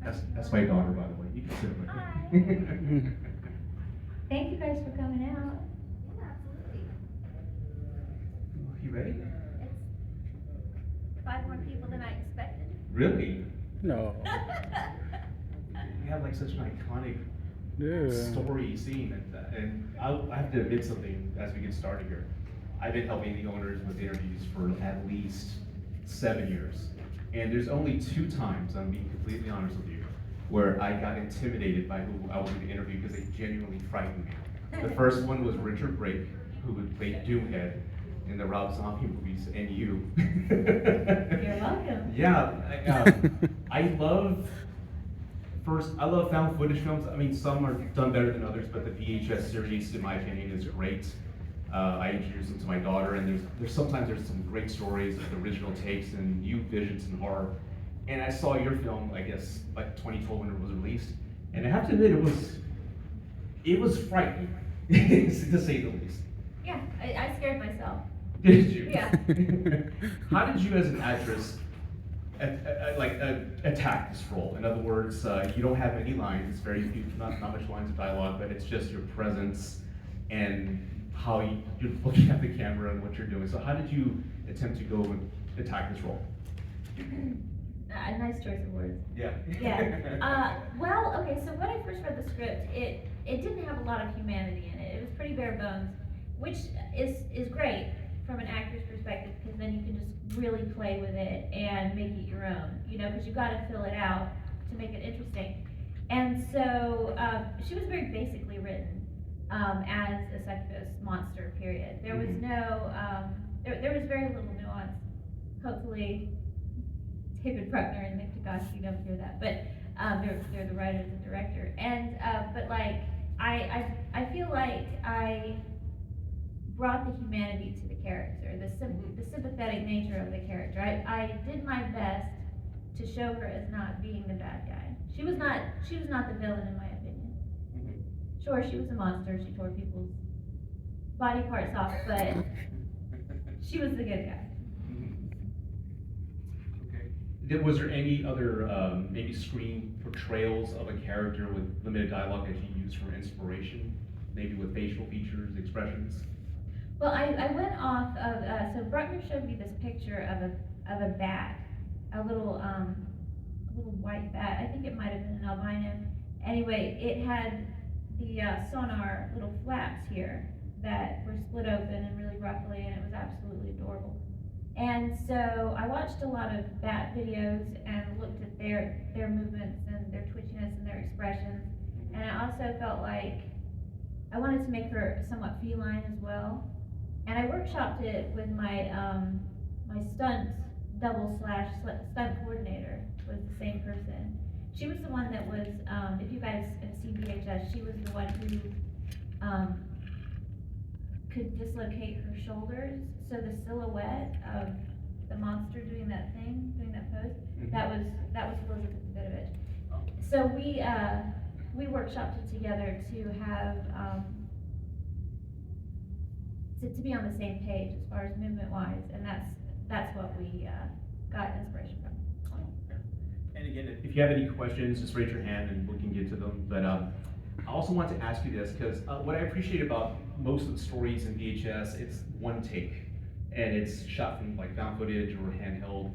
That's my daughter, by the way. You can sit with her. Thank you guys for coming out. Yeah, absolutely. You ready? It's five more people than I expected. Really? No. You have like such an iconic Yeah. story scene, and I have to admit something as we get started here. I've been helping the owners with interviews for at least 7 years, and there's only two times, I'm being completely honest with you, where I got intimidated by who I was going to interview because they genuinely frightened me. The first one was Richard Brake, who would play Doomhead in the Rob Zombie movies, and you. You're welcome. Yeah, I love I love found footage films. I mean, some are done better than others, but the VHS series, in my opinion, is great. I introduced them to my daughter, and there's sometimes there's some great stories with original takes and new visions in horror. And I saw your film, I guess, like 2012 when it was released, and I have to admit it was frightening, to say the least. Yeah, I scared myself. Did you? Yeah. How did you, as an actress, attack this role? In other words, you don't have any lines. It's very few, not much lines of dialogue, but it's just your presence and how you're looking at the camera and what you're doing. So how did you attempt to go and attack this role? Nice choice of words. Yeah. Yeah. Well, okay, so when I first read the script, it didn't have a lot of humanity in it. It was pretty bare bones, which is great from an actor's perspective, because then you can just really play with it and make it your own, because you got to fill it out to make it interesting. And so she was very basically written as a succubus monster, period. There was no, there was very little nuance. Hopefully, David Bruckner and Nick Tagashi don't hear that, but they're the writer and director. And but like I feel like I brought the humanity to the character, the sympathetic nature of the character. I did my best to show her as not being the bad guy. She was not the villain, in my opinion. Sure, she was a monster. She tore people's body parts off, but she was the good guy. Was there any other maybe screen portrayals of a character with limited dialogue that you used for inspiration? Maybe with facial features, expressions? Well, I went off of, so Bruckner showed me this picture of a bat, a little white bat. I think it might have been an albino. Anyway, it had the sonar little flaps here that were split open and really ruffly, and it was absolutely adorable. And so I watched a lot of bat videos and looked at their movements and their twitchiness and their expressions. And I also felt like I wanted to make her somewhat feline as well. And I workshopped it with my my stunt stunt coordinator, was the same person. She was the one that was, if you guys have seen VHS, she was the one who could dislocate her shoulders, so the silhouette of the monster doing that pose, that was Elizabeth Davidovich. So we workshopped it together to have to be on the same page as far as movement wise, and that's what we got inspiration from. And again, if you have any questions, just raise your hand and we can get to them. But I also want to ask you this, because what I appreciate about most of the stories in VHS, it's one take, and it's shot from like found footage or handheld.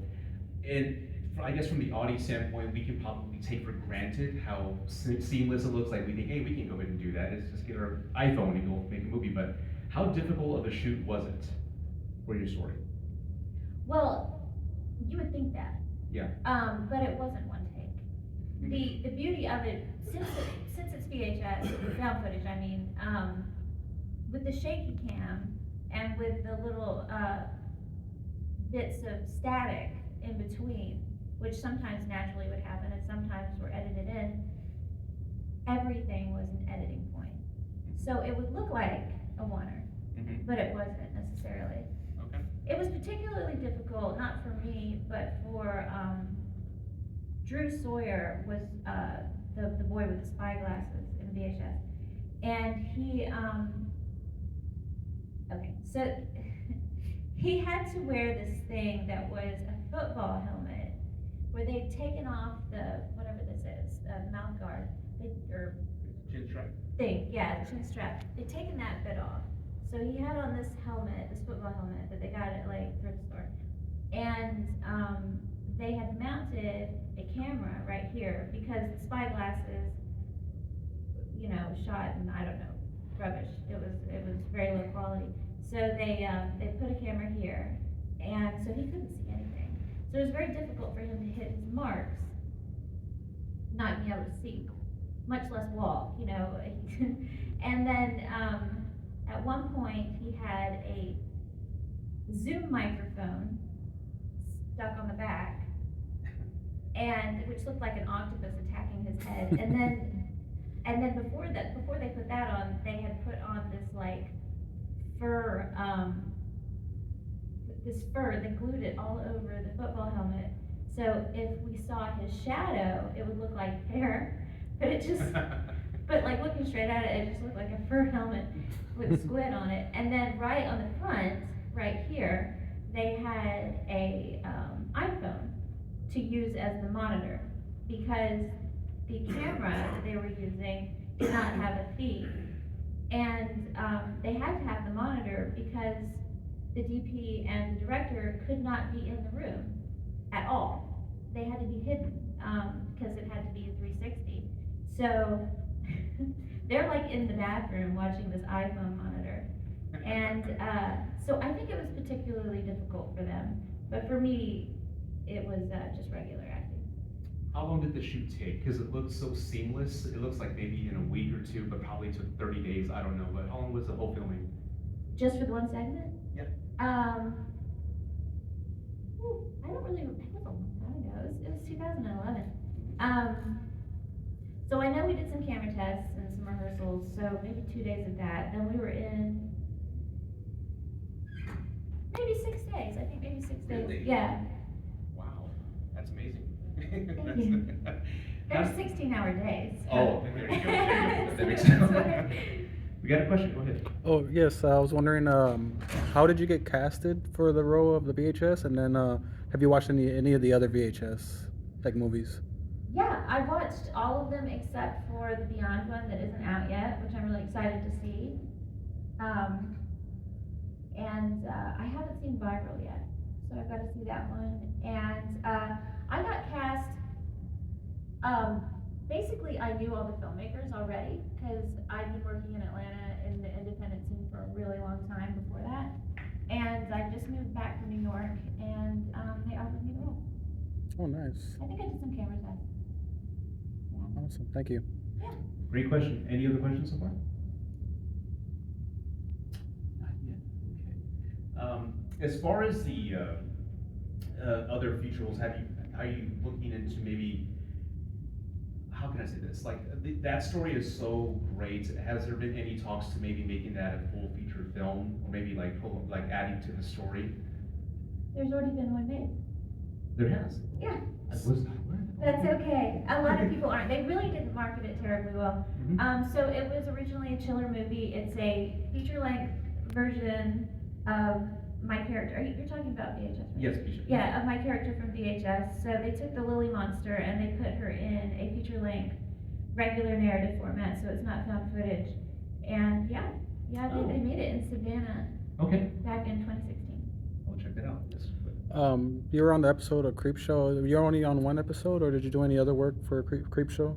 And I guess from the audience standpoint, we can probably take for granted how seamless it looks. Like we think, hey, we can go ahead and do that. Let's just get our iPhone and go make a movie. But how difficult of a shoot was it for your story? Well, you would think that. Yeah. But it wasn't one take. The beauty of it, since it's VHS, found footage, I mean, with the shaky cam and with the little bits of static in between, which sometimes naturally would happen and sometimes were edited in, everything was an editing point. So it would look like a oneer, but it wasn't necessarily. Okay. It was particularly difficult, not for me, but for Drew Sawyer, was the boy with the spy glasses in VHS. And he, okay, so he had to wear this thing that was a football helmet where they'd taken off the, whatever this is, mouth guard, or Chin strap. thing, yeah, the chin strap. They'd taken that bit off. So he had on this helmet, this football helmet that they got at like thrift store. And they had mounted a camera right here because the spyglasses, you know, shot and I don't know, rubbish. It was very low quality. So they put a camera here, and so he couldn't see anything. So it was very difficult for him to hit his marks, not being able to see, much less walk, you know. And then at one point he had a Zoom microphone stuck on the back, and which looked like an octopus attacking his head. And then before they put that on, they had put on this like fur, this fur that glued it all over the football helmet. So if we saw his shadow, it would look like hair, but it just, but like looking straight at it, it just looked like a fur helmet with squid on it. And then right on the front, right here, they had a iPhone to use as the monitor because the camera that they were using did not have a feed. And they had to have the monitor because the DP and the director could not be in the room at all. They had to be hidden because it had to be a 360. So they're like in the bathroom watching this iPhone monitor. And so I think it was particularly difficult for them. But for me, it was just regular acting. How long did the shoot take? Because it looks so seamless. It looks like maybe in a week or two, but probably took 30 days. I don't know. But how long was the whole filming? Just for the one segment? Yeah. I don't really, it was a long time ago. It was 2011. So I know we did some camera tests and some rehearsals, so maybe 2 days of that. Then we were in maybe 6 days. I think maybe 6 days. Really? Yeah. Wow, that's amazing. Thank you. They're 16-hour days. Oh, there you go. That makes sense. We got a question. Go ahead. Oh, yes. I was wondering, how did you get casted for the role of the VHS? And then, have you watched any of the other VHS like movies? Yeah, I watched all of them except for the Beyond one that isn't out yet, which I'm really excited to see. And I haven't seen Viral yet, so I've got to see that one. And I got cast. Basically, I knew all the filmmakers already because I'd been working in Atlanta in the independent scene for a really long time before that. And I just moved back from New York, and they offered me the role. Oh, nice. I think I did some camera tests. Yeah. Awesome. Thank you. Yeah. Great question. Any other questions so far? Not yet. Okay. As far as the other future roles, are you looking into maybe? How can I say this? Like that story is so great. Has there been any talks to maybe making that a full feature film, or maybe like adding to the story? There's already been one made. There has. Yeah. I was not aware of that. That's okay. A lot of people aren't. They really didn't market it terribly well. Mhm. So it was originally a chiller movie. It's a feature-length version of my character. You're talking about VHS, right? Yes, Bishop. Yeah, of my character from VHS. So they took the Lily Monster and they put her in a feature-length regular narrative format, so it's not found footage. And yeah, they made it in Savannah Okay. back in 2016. I'll check that out. Yes. You were on the episode of Creepshow. You're only on one episode, or did you do any other work for Creepshow?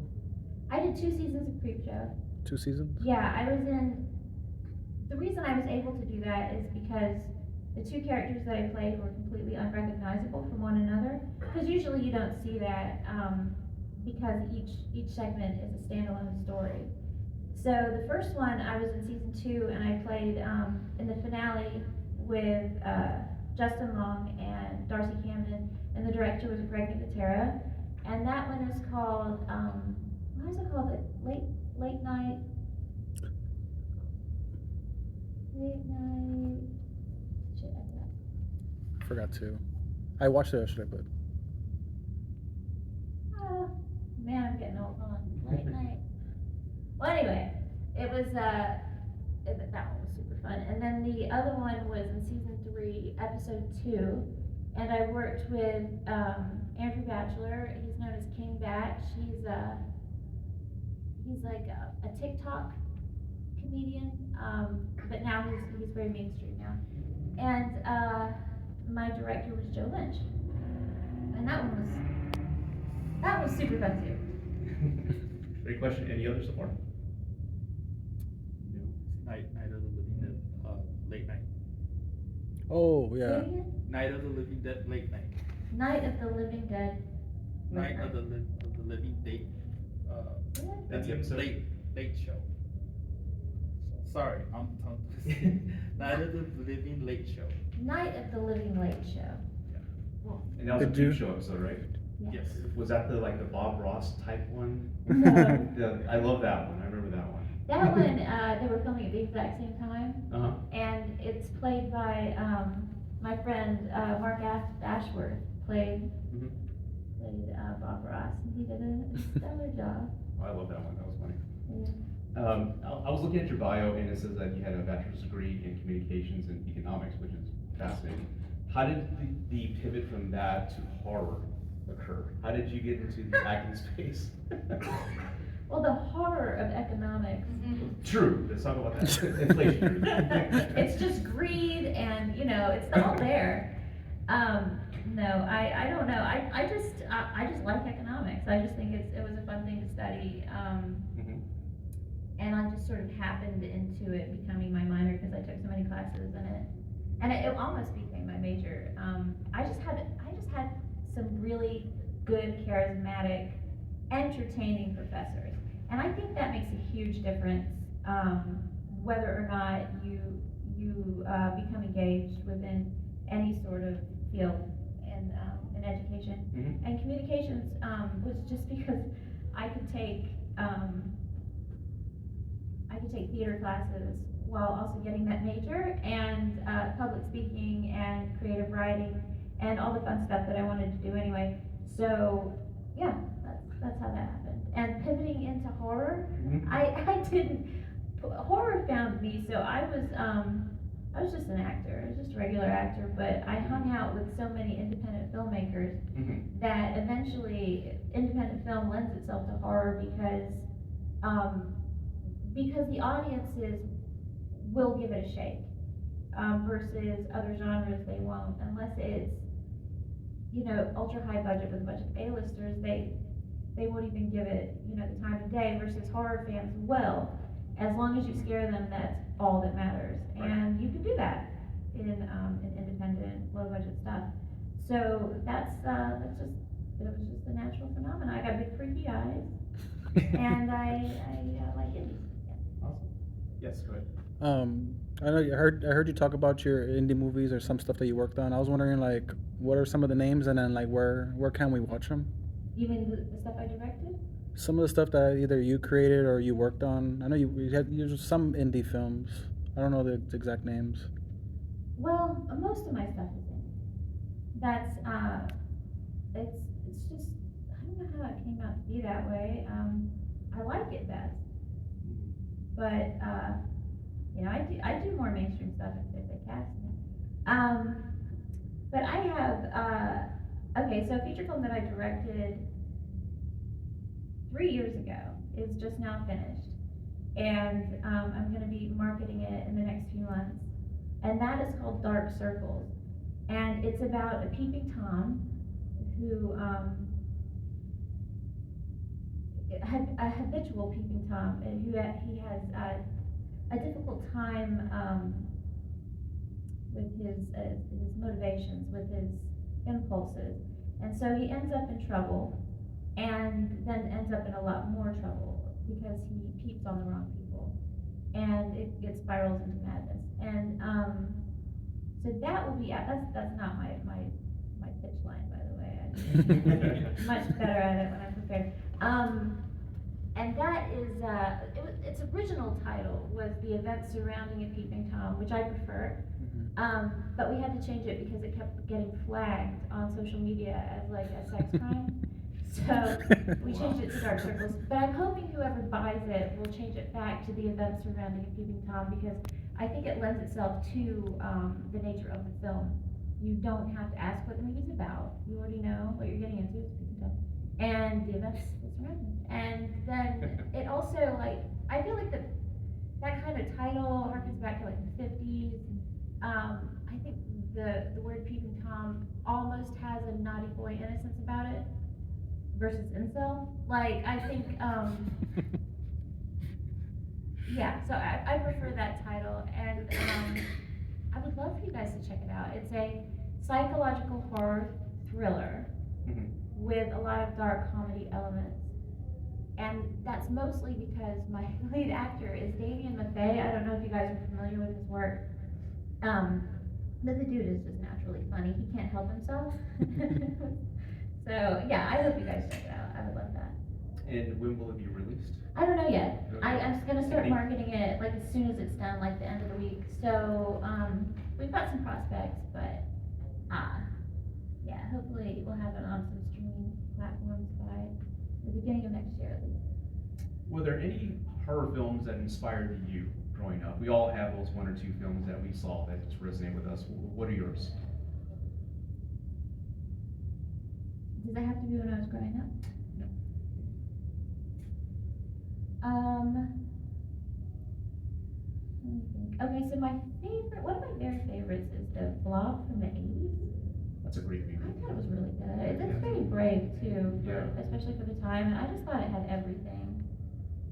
I did 2 seasons of Creepshow. 2 seasons? Yeah, I was in. The reason I was able to do that is because the 2 characters that I played were completely unrecognizable from one another. Because usually you don't see that because each segment is a standalone story. So the first one I was in season 2, and I played in the finale with Justin Long and Darcy Camden, and the director was Greg Nicotera. And that one is called what is it called? Late night. Shit, I forgot. Forgot to. I watched it yesterday, but. Oh, man, I'm getting old. Hold on. Late night. Well, anyway, it was that one was super fun. And then the other one was in season 3, episode 2, and I worked with Andrew Batchelor. He's known as King Batch. He's like a TikTok comedian, but now he's very mainstream now. And my director was Joe Lynch, and that was super fun too. Great question. Any others so far? No. Night of the Living Dead, late night. Oh, Say yeah. it again? Night of the Living Dead, late night. Night of the Living Dead. Night of the Living Dead. That's the episode? Late show. Sorry, I'm tongue twisted. Night of the Living Late Show. Night of the Living Late Show. And that was Did a you- Creep Show episode, right? Yeah. Yes. Was that the Bob Ross type one? No. I love that one. I remember that one. That one, they were filming at the exact same time, Uh-huh. and it's played by my friend Mark Ashworth played Mhm. Bob Ross, and he did a stellar job. Oh, I love that one. That was funny. Yeah. I was looking at your bio, and it says that you had a bachelor's degree in communications and economics, which is fascinating. How did the pivot from that to horror occur? How did you get into the acting space? Well, the horror of economics. True. Let's talk about that. Inflation. It's just greed, and it's all there. No, I don't know. I just like economics. I just think it was a fun thing to study. Mhm. And I just sort of happened into it becoming my minor because I took so many classes in it, and it almost became my major. I just had some really good, charismatic, entertaining professors, and I think that makes a huge difference whether or not you become engaged within any sort of field in education. Mhm. And communications was just because I could take theater classes while also getting that major, and public speaking and creative writing and all the fun stuff that I wanted to do anyway. So yeah, that's how that happened. And pivoting into horror, Mhm. I didn't. Horror found me. So I was just an actor. I was just a regular actor, but I hung out with so many independent filmmakers Mhm. that eventually independent film lends itself to horror because the audiences will give it a shake, versus other genres they won't, unless it's ultra high budget with a bunch of A-listers. They won't even give it the time of day, versus horror fans will. As long as you scare them, that's all that matters. Right. And you can do that in independent, low budget stuff. So it was just a natural phenomenon. I got big freaky eyes, and I like indies. Yeah. Awesome. Yes, go ahead. I know I heard you talk about your indie movies or some stuff that you worked on. I was wondering, like, what are some of the names, and then like where can we watch them? You mean the stuff I directed? Some of the stuff that either you created or you worked on. I know you had some indie films. I don't know the exact names. Well, most of my stuff is indie. That's it's just, I don't know how it came out to be that way. I like it best, but I do more mainstream stuff if they cast me. But I have okay, so a feature film that I directed 3 years ago is just now finished, and I'm going to be marketing it in the next few months, and that is called Dark Circles, and it's about a peeping Tom who a habitual peeping Tom, and he has a difficult time with his motivations, with his impulses, and so he ends up in trouble, and then ends up in a lot more trouble because he peeps on the wrong people, and it spirals into madness. And so that will be that's not my pitch line, by the way. I'm much better at it when I'm prepared. And that is its original title was The Events Surrounding a Peeping Tom, which I prefer. But we had to change it because it kept getting flagged on social media as like a sex crime. So we changed it to Dark Circles. But I'm hoping whoever buys it will change it back to The Events Surrounding a Peeping Tom, because I think it lends itself to the nature of the film. You don't have to ask what the movie's about. You already know what you're getting into, so you can tell. And the events that surround it. And then it also, like, I feel like that kind of title harkens back to like the 50s. I think the word peeping Tom almost has a naughty boy innocence about it versus incel. Like, I think, yeah, so I prefer that title, and I would love for you guys to check it out. It's a psychological horror thriller Mhm. with a lot of dark comedy elements. And that's mostly because my lead actor is Damien Maffei. I don't know if you guys are familiar with his work. But the dude is just naturally funny. He can't help himself. So yeah, I hope you guys check it out. I would love that. And when will it be released? I don't know yet. Okay. I'm just gonna start Any- marketing it like as soon as it's done, like the end of the week. So we've got some prospects, but yeah, hopefully we'll have it on some streaming platforms by the beginning of next year at least. Were there any horror films that inspired you growing up? We all have those one or two films that we saw that just resonate with us. What are yours? Does that have to be when I was growing up? No. Let me think. Okay, so one of my very favorites is the Blob from the 80s. That's a great I movie. thought it was really good. It's Yeah. very brave too, Yeah. especially for the time, and I just thought it had everything.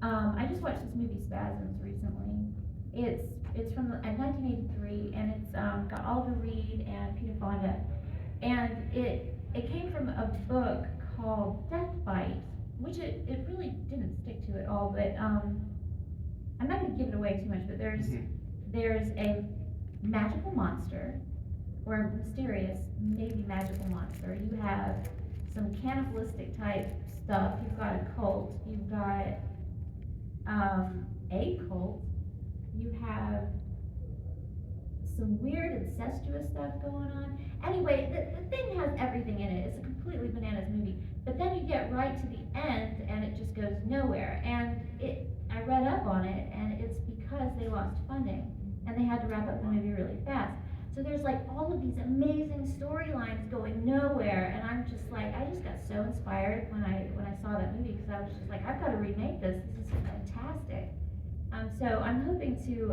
I just watched this movie Spasms recently. It's from 1983, and it's got Oliver Reed and Peter Fonda, and it came from a book called Death Bite, which it really didn't stick to at all, but I'm not going to give it away too much, but Mhm. there's a magical monster, or a mysterious, maybe magical monster. You have some cannibalistic type stuff. You've got a cult. You've got a cult. You have some weird incestuous stuff going on. Anyway, the thing has everything in it. It's a completely bananas movie. But then you get right to the end, and it just goes nowhere. And I read up on it, and it's because they lost funding, and they had to wrap up the movie really fast. So there's like all of these amazing storylines going nowhere, and I'm just like, I just got so inspired when I saw that movie, because I was just like, I've got to remake this. This is fantastic. So I'm hoping to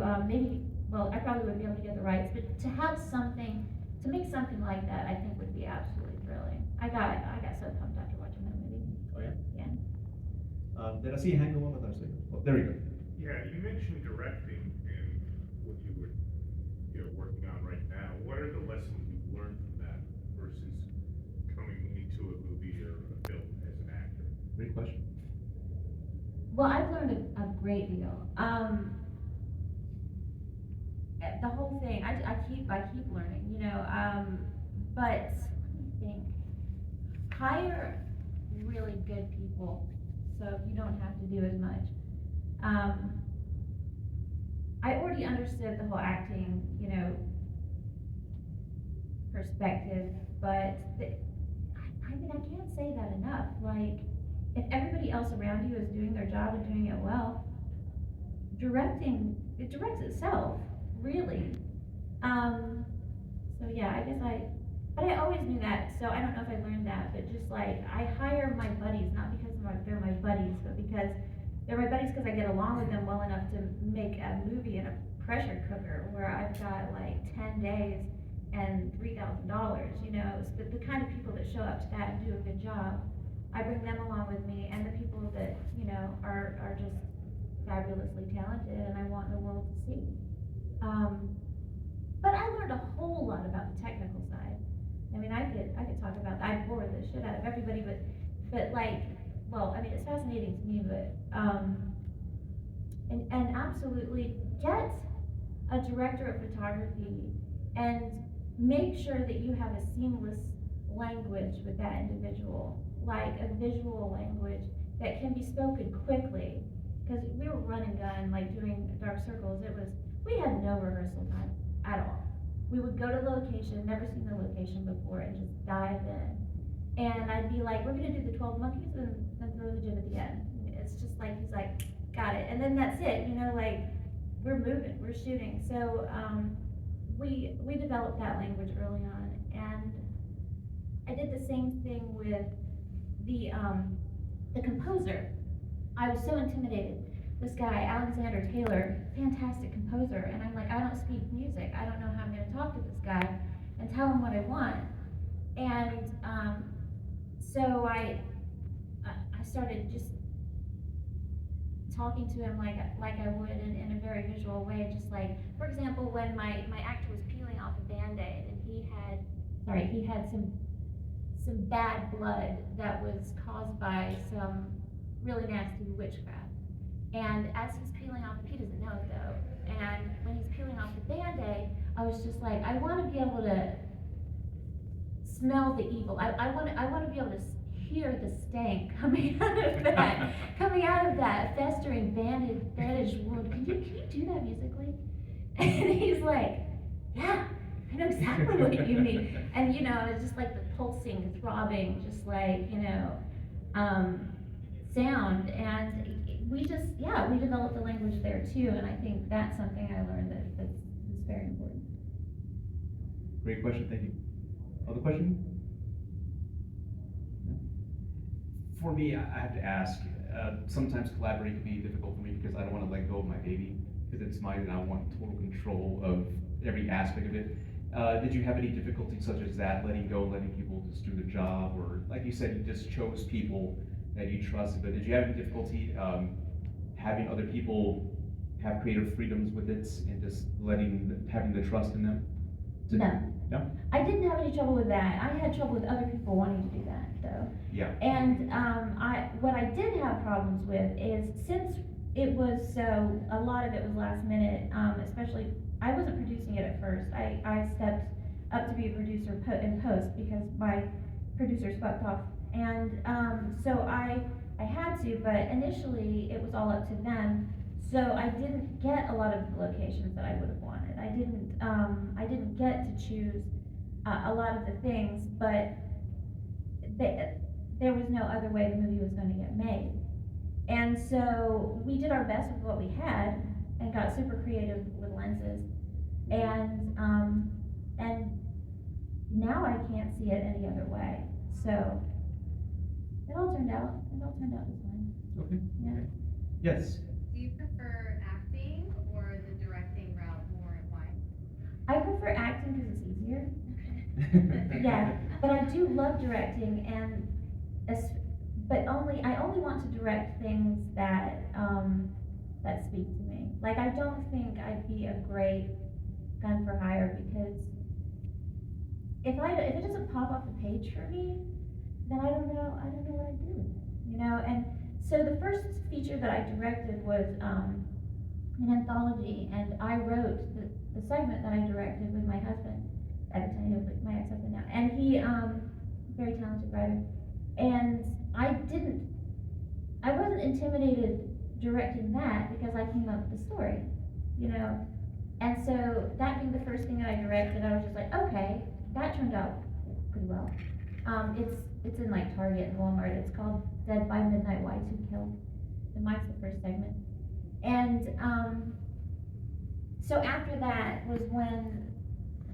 well, I probably wouldn't be able to get the rights, but to have something, to make something like that, I think would be absolutely thrilling. I got so pumped after watching that movie. Oh yeah. Yeah. Did I see a hand go up? I thought I said, well, there you go. Yeah, you mentioned directing and what you were, working on right now. What are the lessons you've learned from that versus coming into a movie or a film as an actor? Great question. Well, I've learned a great deal. The whole thing, I keep learning, but let me think. Hire really good people, so you don't have to do as much. I already understood the whole acting, perspective, but I mean, I can't say that enough. Like, if everybody else around you is doing their job and doing it well, it directs itself, really. So yeah, but I always knew that, so I don't know if I learned that, but just like, I hire my buddies, not because they're my buddies, but because they're my buddies because I get along with them well enough to make a movie in a pressure cooker where I've got like 10 days and $3,000, so the kind of people that show up to that and do a good job, I bring them along with me, and the people that, are just fabulously talented and I want the world to see. But I learned a whole lot about the technical side. I mean, I could talk about that. I bored the shit out of everybody, but like, well, I mean, it's fascinating to me, but and absolutely get a director of photography and make sure that you have a seamless language with that individual, like a visual language that can be spoken quickly. Because we were run and gun, like doing Dark Circles, we had no rehearsal time at all. We would go to the location, never seen the location before, and just dive in. And I'd be like, we're gonna do the 12 monkeys and then throw the jib at the end. It's just like, he's like, got it. And then that's it, like, we're moving, we're shooting. So we developed that language early on. And I did the same thing with the composer. I was so intimidated. This guy, Alexander Taylor, fantastic composer, and I'm like, I don't speak music. I don't know how I'm going to talk to this guy and tell him what I want. And so I started just talking to him like I would in a very visual way, just like, for example, when my actor was peeling off a Band-Aid and he had some bad blood that was caused by some really nasty witchcraft. And as he's peeling off, he doesn't know it though, and when he's peeling off the Band-Aid, I was just like, I want to be able to smell the evil. I want to be able to hear the stank coming out of that festering bandaged wound. Can you do that musically? And he's like, yeah, I know exactly what you mean. And it's just like the pulsing, the throbbing, just like sound. And we developed the language there too. And I think that's something I learned that's very important. Great question, thank you. Other question? For me, I have to ask, sometimes collaborating can be difficult for me because I don't want to let go of my baby, because it's mine and I want total control of every aspect of it. Did you have any difficulties such as that, letting go, letting people just do their job, or like you said, you just chose people that you trusted, but did you have any difficulty having other people have creative freedoms with it and just having the trust in them? No? I didn't have any trouble with that. I had trouble with other people wanting to do that, though. Yeah. And what I did have problems with is, since it was a lot of it was last minute, especially, I wasn't producing it at first. I stepped up to be a producer in post because my producers fucked off. And so I had to, but initially it was all up to them. So I didn't get a lot of the locations that I would have wanted. I didn't get to choose a lot of the things, but there was no other way the movie was going to get made. And so we did our best with what we had and got super creative with lenses. And now I can't see it any other way. So it all turned out just fine. Okay. Yeah. Yes. Do you prefer acting or the directing route more, and why? I prefer acting because it's easier. Yeah, but I do love directing, and I only want to direct things that speak to me. Like, I don't think I'd be a great gun for hire, because if it doesn't pop off the page for me, then I don't know what I'd do with it, And so the first feature that I directed was an anthology, and I wrote the segment that I directed with my husband at the time, my ex-husband now, and he very talented writer. And I wasn't intimidated directing that because I came up with the story, And so that being the first thing that I directed, I was just like, okay, that turned out pretty well. It's in like Target and Walmart. It's called Dead by Midnight, Wives Who Killed. And mine's the first segment. And so after that was when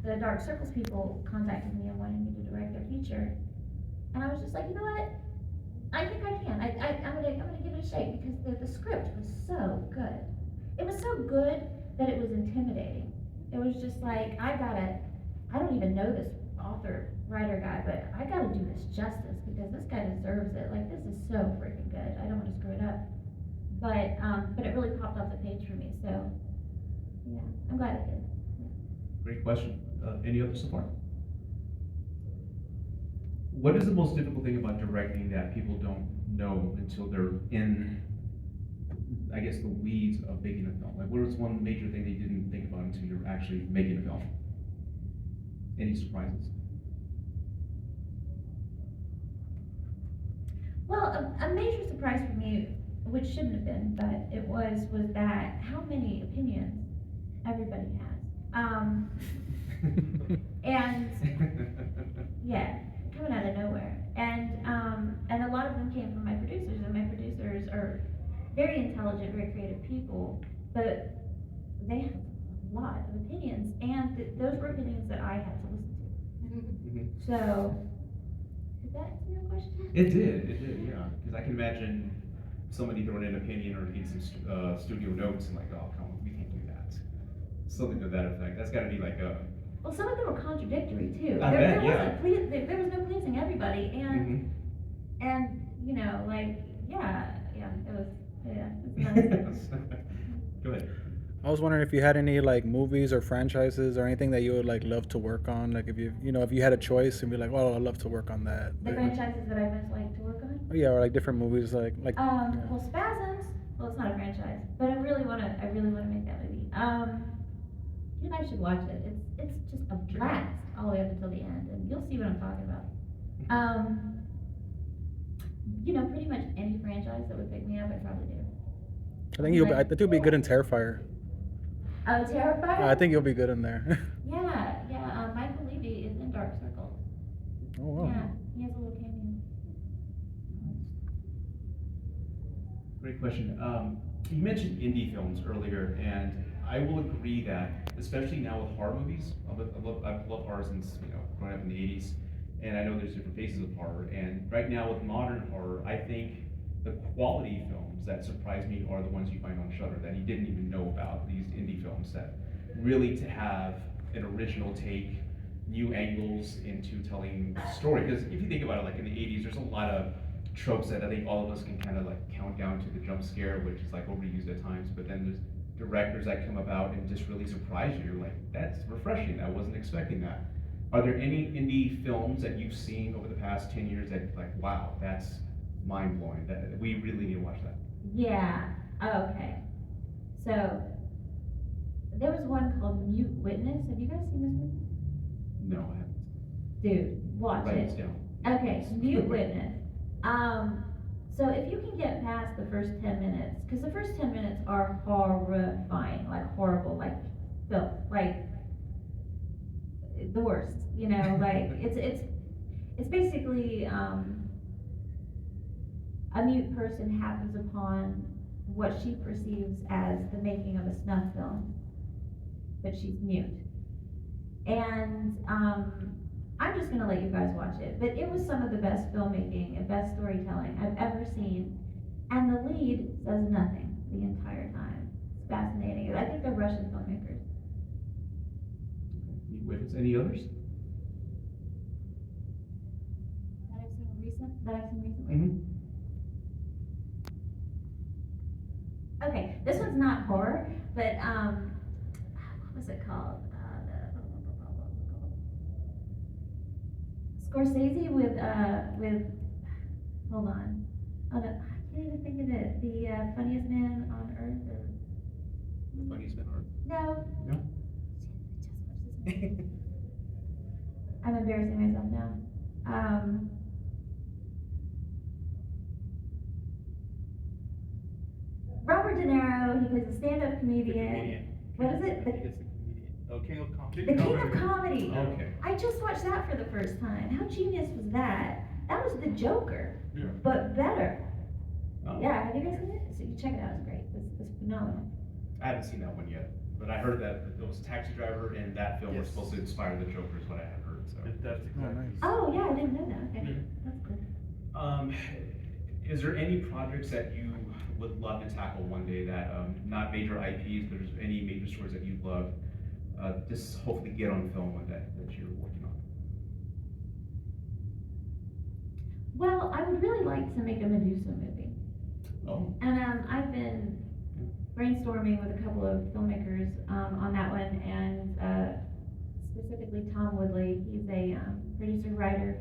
the Dark Circles people contacted me and wanted me to direct their feature. And I was just like, you know what? I think I can. I'm gonna give it a shake, because the script was so good. It was so good that it was intimidating. It was just like, I don't even know this writer guy, but I gotta do this justice, because this guy deserves it. Like, this is so freaking good. I don't want to screw it up. But it really popped off the page for me, so yeah, I'm glad it did. Yeah. Great question. Any other support? What is the most difficult thing about directing that people don't know until they're in, I guess, the weeds of making a film? Like, what is one major thing they didn't think about until you're actually making a film? Any surprises? Well, a major surprise for me, which shouldn't have been, but it was that how many opinions everybody has. And yeah, coming out of nowhere. And a lot of them came from my producers, and my producers are very intelligent, very creative people, but they have a lot of opinions, and those were opinions that I had to listen to. So, did that answer your question? It did, yeah. Because I can imagine somebody throwing in an opinion or need some studio notes and like, oh, come on, we can't do that. Something to that effect. That's got to be like a. Well, some of them were contradictory too. I bet, yeah. There was no pleasing everybody, and you know, like, it was nice. Go ahead. I was wondering if you had any like movies or franchises or anything that you would like love to work on. Like if you had a choice and be like, well, I'd love to work on that. The franchises that I most like to work on. Oh, yeah, or like different movies, like. Well, Spasms. Well, it's not a franchise, but I really wanna make that movie. You guys should watch it. It's just a blast all the way up until the end, and you'll see what I'm talking about. You know, pretty much any franchise that would pick me up, I'd probably do. I think you'll be good in Terrifier. Oh, Terrifier? I think you'll be good in there. Yeah. Michael Levy is in Dark Circle. Oh wow. Yeah, he has a little cameo. Great question. You mentioned indie films earlier, and I will agree that, especially now with horror movies, I've loved horror since growing up in the '80s, and I know there's different phases of horror. And right now with modern horror, I think the quality films that surprise me are the ones you find on Shudder that you didn't even know about. These indie films that really to have an original take, new angles into telling the story. Because if you think about it, like in the '80s, there's a lot of tropes that I think all of us can kind of like count down to the jump scare, which is like overused at times. But then there's directors that come about and just really surprise you. You're like, that's refreshing. I wasn't expecting that. Are there any indie films that you've seen over the past 10 years that like, wow, that's mind blowing? That we really need to watch that. Yeah. Okay. So there was one called Mute Witness. Have you guys seen this movie? No, I haven't. Dude, watch Write it. this down. Okay, Mute Witness. So if you can get past the first 10 minutes, because the first 10 minutes are horrifying, like horrible, like filth, like the worst, like it's basically a mute person happens upon what she perceives as the making of a snuff film, but she's mute. And I'm just gonna let you guys watch it, but it was some of the best filmmaking and best storytelling I've ever seen, and the lead says nothing the entire time. It's fascinating. I think they're Russian filmmakers. Meet Witness. Any others? That I've seen recently. Mm-hmm. Okay, this one's not horror, but what was it called? Scorsese with hold on. Oh no, I can't even think of it. The funniest man on earth, or The Funniest Man on Earth. no. No. What's his name? I'm embarrassing myself now. Robert De Niro. He plays a stand-up comedian. What is it? I think it's the comedian. Oh, King of Comedy. The King of Comedy. Okay. I just watched that for the first time. How genius was that? That was the Joker, Yeah. but better. Oh. Yeah, have you guys seen it? So you check it out. It's great. It's phenomenal. I haven't seen that one yet, but I heard that it was Taxi Driver and that film was Yes. supposed to inspire the Joker, is what I had heard. So. That's exactly. nice. Oh yeah, I didn't know that. Okay, Mhm. that's good. Is there any projects that you would love to tackle one day that, not major IPs, but there's any major stories that you'd love, just hopefully get on film one day that you're working on? Well, I would really like to make a Medusa movie, Oh. and I've been brainstorming with a couple of filmmakers on that one, and specifically Tom Woodley. He's a producer, writer,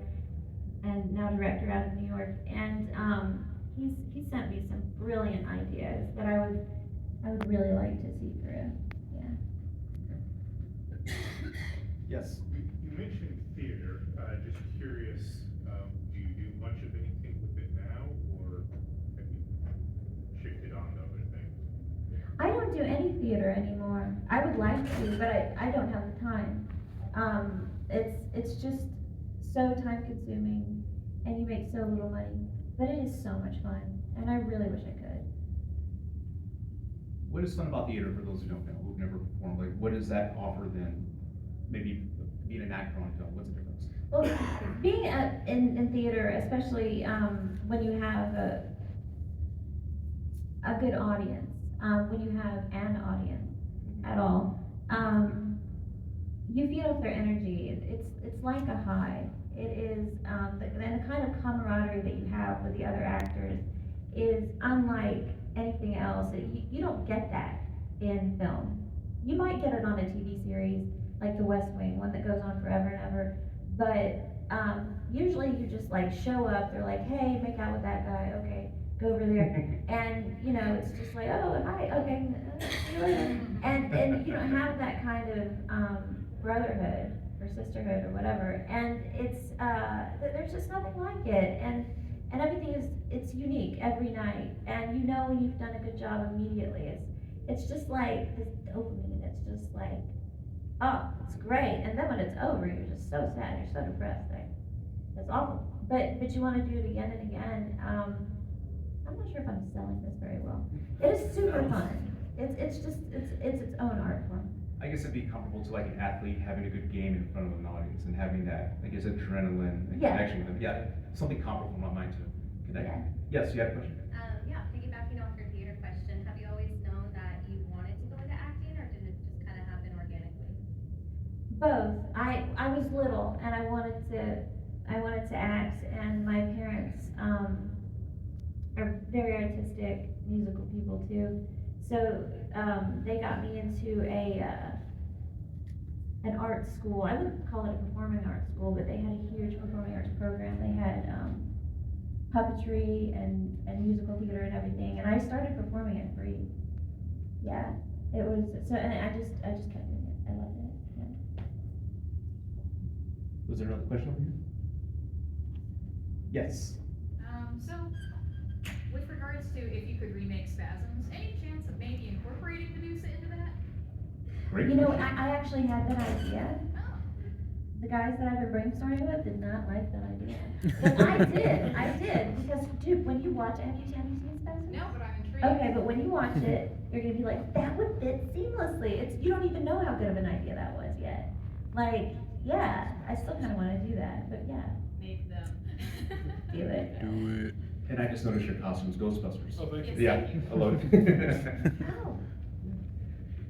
and now director out of New York, and he sent me some brilliant ideas that I would really like to see through. Yeah. Yes. You mentioned theater, just curious, do you do much of anything with it now, or have you shifted on to other things? I don't do any theater anymore. I would like to, but I don't have the time. It's just so time consuming, and you make so little money, but it is so much fun, and I really wish I could. What is fun about theater for those who don't know, who've never performed? Like, what does that offer then? Maybe being an actor on film, what's the difference? Well, being in theater, especially when you have a good audience, when you have an audience at all, you feed off their energy. It's like a high. It is, and the kind of camaraderie that you have with the other actors is unlike anything else. You don't get that in film. You might get it on a TV series like The West Wing, one that goes on forever and ever, but usually you just like show up. They're like, hey, make out with that guy. Okay, go over there, and it's just like, oh, hi, okay, see you later, and you don't have that kind of brotherhood or sisterhood or whatever, and it's there's just nothing like it, and everything it's unique every night, and when you've done a good job immediately. It's just like this dopamine. It's just like, oh, it's great, and then when it's over, you're just so sad, you're so depressed. It's awful, but you want to do it again and again. I'm not sure if I'm selling this very well. It is super fun. It's just it's its own art form. I guess it'd be comparable to like an athlete having a good game in front of an audience and having that, I guess, adrenaline and Yeah. connection with them. Yeah, something comparable in my mind to connect. Yeah. Yes, you had a question? Yeah, piggybacking off your theater question, have you always known that you wanted to go into acting, or did it just kind of happen organically? Both. I was little and I wanted to act, and my parents are very artistic, musical people too. So they got me into an art school. I wouldn't call it a performing arts school, but they had a huge performing arts program. They had puppetry and musical theater and everything, and I started performing at 3. Yeah, it was so, and I just kept doing it. I loved it. Yeah. Was there another question over here? Yes. So, with regards to if you could remake Spasms, any chance of maybe incorporating Medusa into that? Great. I actually had that idea. Oh. The guys that I've been brainstorming with did not like that idea. But I did, because dude, when you watch it, have you seen Spasms? No, but I'm intrigued. Okay, but when you watch it, you're gonna be like, that would fit seamlessly. You don't even know how good of an idea that was yet. Like, yeah, I still kind of want to do that, but yeah, Make them. do it. Do it. And I just noticed your costume's Ghostbusters. Oh, thank you. Yeah, I love it.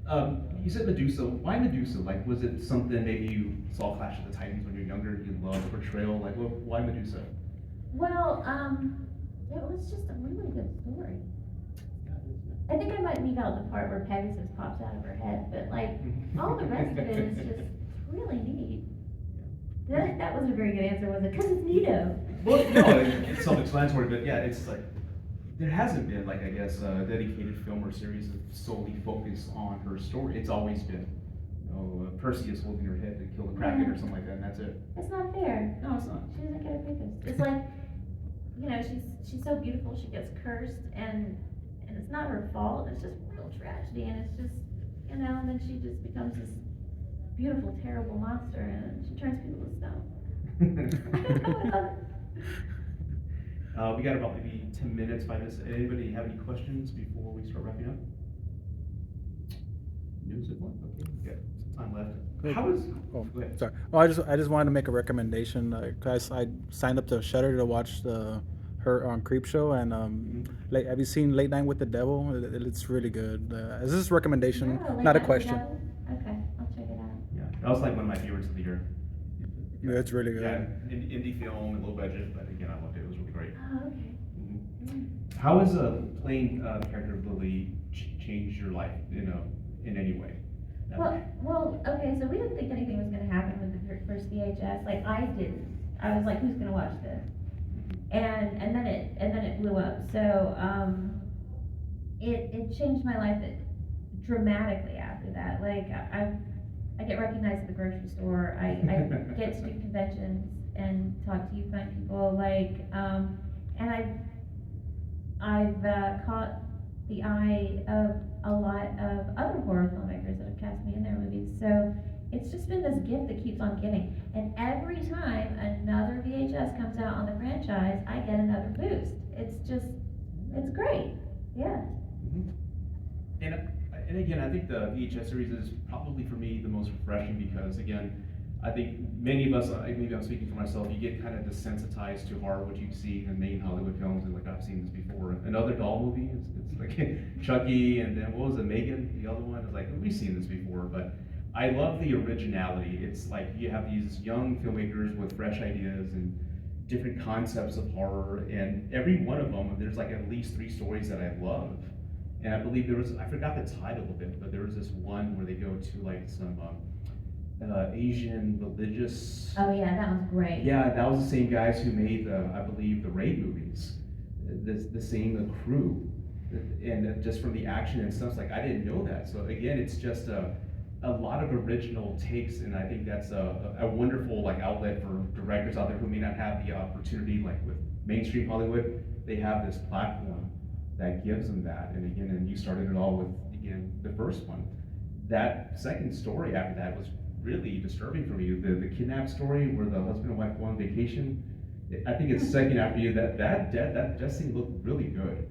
Oh. You said Medusa. Why Medusa? Like, was it something maybe you saw Clash of the Titans when you were younger? You loved the portrayal. Like, why Medusa? Well, it was just a really good story. I think I might leave out the part where Pegasus pops out of her head, but like, all the rest of it is just really neat. That wasn't a very good answer, was it? Because it's neato. Well, no, it's self-explanatory, but yeah, it's like, there hasn't been, like, I guess, a dedicated film or series that solely focus on her story. It's always been, Perseus holding her head to kill the Kraken or something like that, and that's it. It's not fair. No, it's not. She doesn't get a Pegasus. It's like, she's so beautiful, she gets cursed, and it's not her fault, it's just real tragedy, and it's just, and then she just becomes this beautiful, terrible monster, and she turns people to stone. I love it. We got about maybe 10 minutes, 5 minutes. Anybody have any questions before we start wrapping up? News at one? Okay, we got some time left. Good. How is, Oh, go ahead. sorry. Oh, I just wanted to make a recommendation. Cause I signed up to Shudder to watch her on Creepshow, and have you seen Late Night with the Devil? It's really good. This is a recommendation, Oh, Late not a Night with the question. Devil? Okay, I'll check it out. Yeah, that was like one of my favorites of the year. Yeah, it's really good. Yeah, indie film and low budget, but again, I loved it. It was really great. Oh, okay. How has playing the character of Lily changed your life, in any way? Well, okay, so we didn't think anything was gonna happen with the first VHS, like, I didn't. I was like, who's gonna watch this? And then it blew up, so, it changed my life dramatically after that. Like, I get recognized at the grocery store, I get to do conventions and talk to you fine people, like, and I've caught the eye of a lot of other horror filmmakers that have cast me in their movies, so it's just been this gift that keeps on giving, and every time another VHS comes out on the franchise, I get another boost. It's great, yeah. And again, I think the VHS series is probably for me the most refreshing because, again, I think many of us, maybe I'm speaking for myself, you get kind of desensitized to horror, what you see in main Hollywood films, and like, I've seen this before. Another doll movie, it's like Chucky, and then what was it, Megan, the other one? It's like, we've seen this before, but I love the originality. It's like you have these young filmmakers with fresh ideas and different concepts of horror, and every one of them, there's like at least 3 stories that I love. And I believe there was, I forgot the title of it, but there was this one where they go to like some Asian religious. Oh yeah, that was great. Yeah, that was the same guys who made I believe the Raid movies, the same crew, and just from the action and stuff, like I didn't know that. So again, it's just a lot of original takes, and I think that's a wonderful like outlet for directors out there who may not have the opportunity, like with mainstream Hollywood, they have this platform that gives them that. And again, and you started it all with, again, the first one. That second story after that was really disturbing for me. The kidnap story where the husband and wife go on vacation. I think it's second after you that death scene looked really good.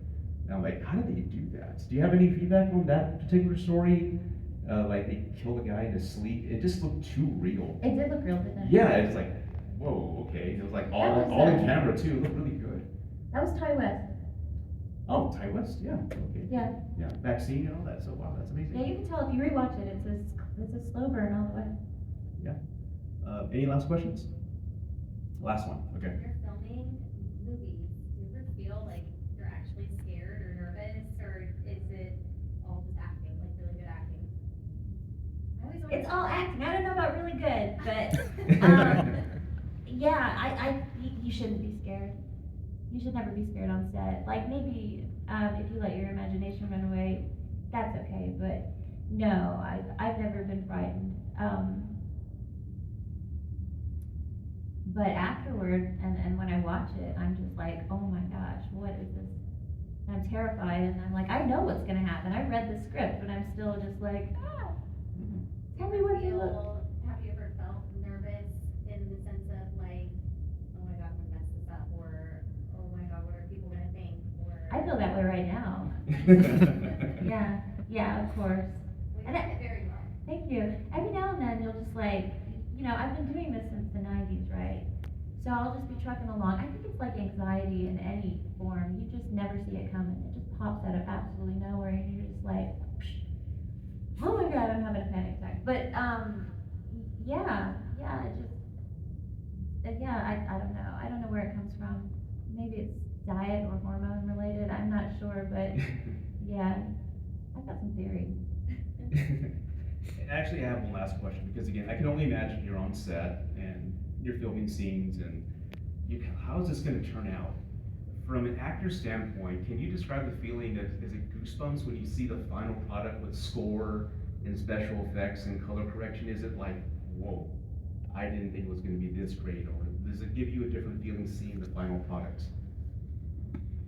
And I'm like, how did they do that? Do you have any feedback on that particular story? Like they killed a guy in his sleep. It just looked too real. It did look real, didn't it? Yeah, it's like, whoa, okay. It was like all in camera too. It looked really good. That was Ty West. Oh, Ty West, yeah, okay. Yeah. Yeah, vaccine and all that, so wow, that's amazing. Yeah, you can tell if you rewatch it, it's a slow burn all the way. Any last questions? Last one, okay. When you're filming movies, do you ever feel like you're actually scared or nervous, or is it all just acting, like really good acting? I always wonder. It's all acting. I don't know about really good, but yeah, you shouldn't be scared. You should never be scared on set. Like maybe if you let your imagination run away, that's okay. But no, I've never been frightened. But afterward, and when I watch it, I'm just like, oh my gosh, what is this? And I'm terrified, and I'm like, I know what's gonna happen. I read the script, but I'm still just like, ah. Tell me what you look. Have you ever felt nervous in the sense of like, oh my god, I'm gonna mess this up, or oh my god, what are people gonna think, or? I feel that way right now. Yeah, of course. Well, you And did it very well. Thank you. Every now and then you'll just like, I've been doing this since the 90s, right? So I'll just be trucking along. I think it's like anxiety in any form. You just never see it coming. It just pops out of absolutely nowhere, and you're just like, oh my god, I'm having a panic attack. But I don't know. I don't know where it comes from. Maybe it's diet or hormone related. I'm not sure, but yeah, I've got some theory. And actually, I have one last question, because again, I can only imagine you're on set and you're filming scenes, and how is this going to turn out? From an actor's standpoint, can you describe the feeling is it goosebumps when you see the final product with score and special effects and color correction? Is it like, whoa, I didn't think it was going to be this great, or does it give you a different feeling seeing the final product?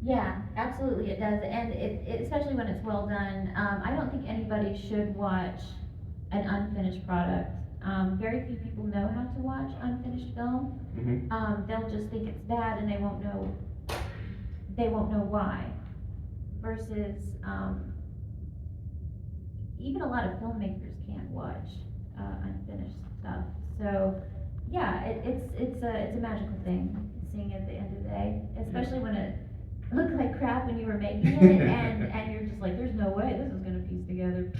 Yeah, absolutely it does, and it especially when it's well done. I don't think anybody should watch an unfinished product. Very few people know how to watch unfinished film. Mm-hmm. They'll just think it's bad, and they won't know why. Versus, even a lot of filmmakers can't watch unfinished stuff. So, yeah, it's a magical thing seeing it at the end of the day, especially when it looked like crap when you were making it, and you're just like, there's no way this is gonna piece together.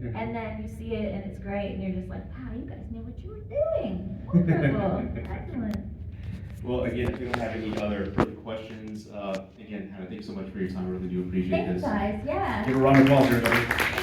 Mm-hmm. And then you see it and it's great, and you're just like, wow, you guys knew what you were doing. Wonderful, excellent. Well, again, if you don't have any other further questions, again, Hannah, thank you so much for your time. I really do appreciate Thank you this. guys, yeah. Give a round of applause, everybody.